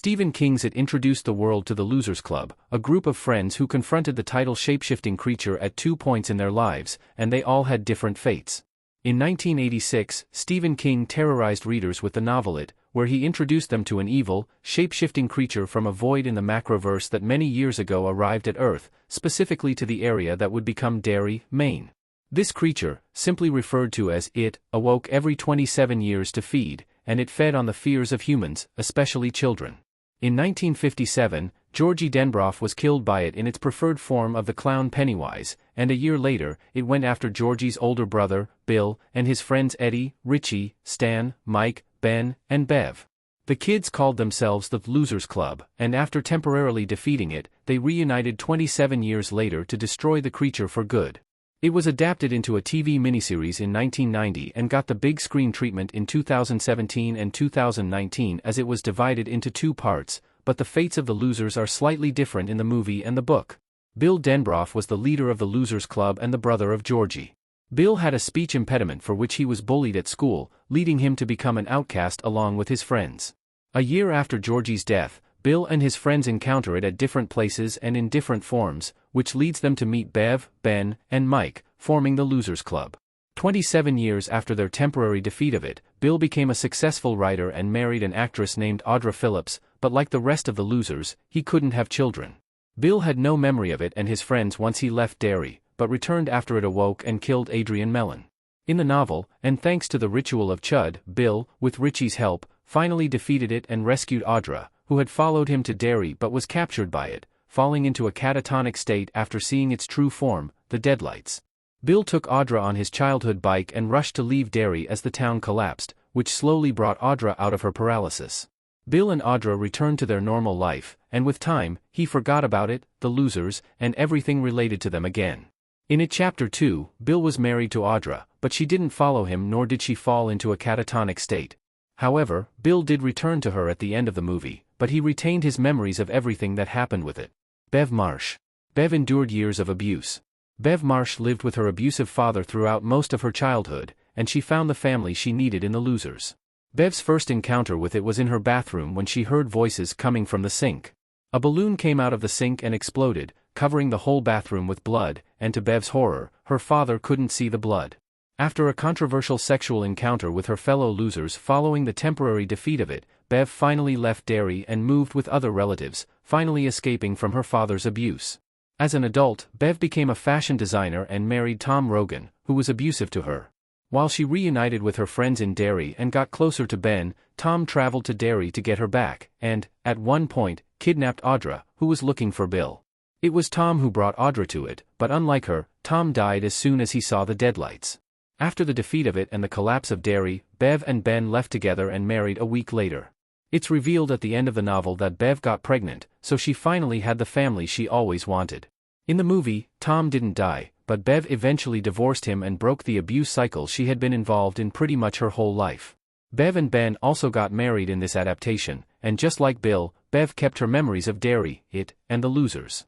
Stephen King's It introduced the world to the Losers Club, a group of friends who confronted the title shape-shifting creature at 2 points in their lives, and they all had different fates. In 1986, Stephen King terrorized readers with the novel It, where he introduced them to an evil, shape-shifting creature from a void in the macroverse that many years ago arrived at Earth, specifically to the area that would become Derry, Maine. This creature, simply referred to as It, awoke every 27 years to feed, and it fed on the fears of humans, especially children. In 1957, Georgie Denbrough was killed by it in its preferred form of the clown Pennywise, and a year later, it went after Georgie's older brother, Bill, and his friends Eddie, Richie, Stan, Mike, Ben, and Bev. The kids called themselves the Losers Club, and after temporarily defeating it, they reunited 27 years later to destroy the creature for good. It was adapted into a TV miniseries in 1990 and got the big screen treatment in 2017 and 2019 as it was divided into 2 parts, but the fates of the losers are slightly different in the movie and the book. Bill Denbrough was the leader of the Losers Club and the brother of Georgie. Bill had a speech impediment for which he was bullied at school, leading him to become an outcast along with his friends. A year after Georgie's death, Bill and his friends encounter it at different places and in different forms, which leads them to meet Bev, Ben, and Mike, forming the Losers Club. 27 years after their temporary defeat of it, Bill became a successful writer and married an actress named Audra Phillips, but like the rest of the losers, he couldn't have children. Bill had no memory of it and his friends once he left Derry, but returned after it awoke and killed Adrian Mellon. In the novel, and thanks to the ritual of Chud, Bill, with Richie's help, finally defeated it and rescued Audra, who had followed him to Derry but was captured by it, falling into a catatonic state after seeing its true form, the Deadlights. Bill took Audra on his childhood bike and rushed to leave Derry as the town collapsed, which slowly brought Audra out of her paralysis. Bill and Audra returned to their normal life, and with time, he forgot about it, the losers, and everything related to them again. In It Chapter 2, Bill was married to Audra, but she didn't follow him nor did she fall into a catatonic state. However, Bill did return to her at the end of the movie, but he retained his memories of everything that happened with it. Bev Marsh. Bev endured years of abuse. Bev Marsh lived with her abusive father throughout most of her childhood, and she found the family she needed in the losers. Bev's first encounter with it was in her bathroom when she heard voices coming from the sink. A balloon came out of the sink and exploded, covering the whole bathroom with blood, and to Bev's horror, her father couldn't see the blood. After a controversial sexual encounter with her fellow losers following the temporary defeat of it, Bev finally left Derry and moved with other relatives, finally escaping from her father's abuse. As an adult, Bev became a fashion designer and married Tom Rogan, who was abusive to her. While she reunited with her friends in Derry and got closer to Ben, Tom traveled to Derry to get her back, and, at one point, kidnapped Audra, who was looking for Bill. It was Tom who brought Audra to it, but unlike her, Tom died as soon as he saw the Deadlights. After the defeat of it and the collapse of Derry, Bev and Ben left together and married a week later. It's revealed at the end of the novel that Bev got pregnant, so she finally had the family she always wanted. In the movie, Tom didn't die, but Bev eventually divorced him and broke the abuse cycle she had been involved in pretty much her whole life. Bev and Ben also got married in this adaptation, and just like Bill, Bev kept her memories of Derry, It, and the losers.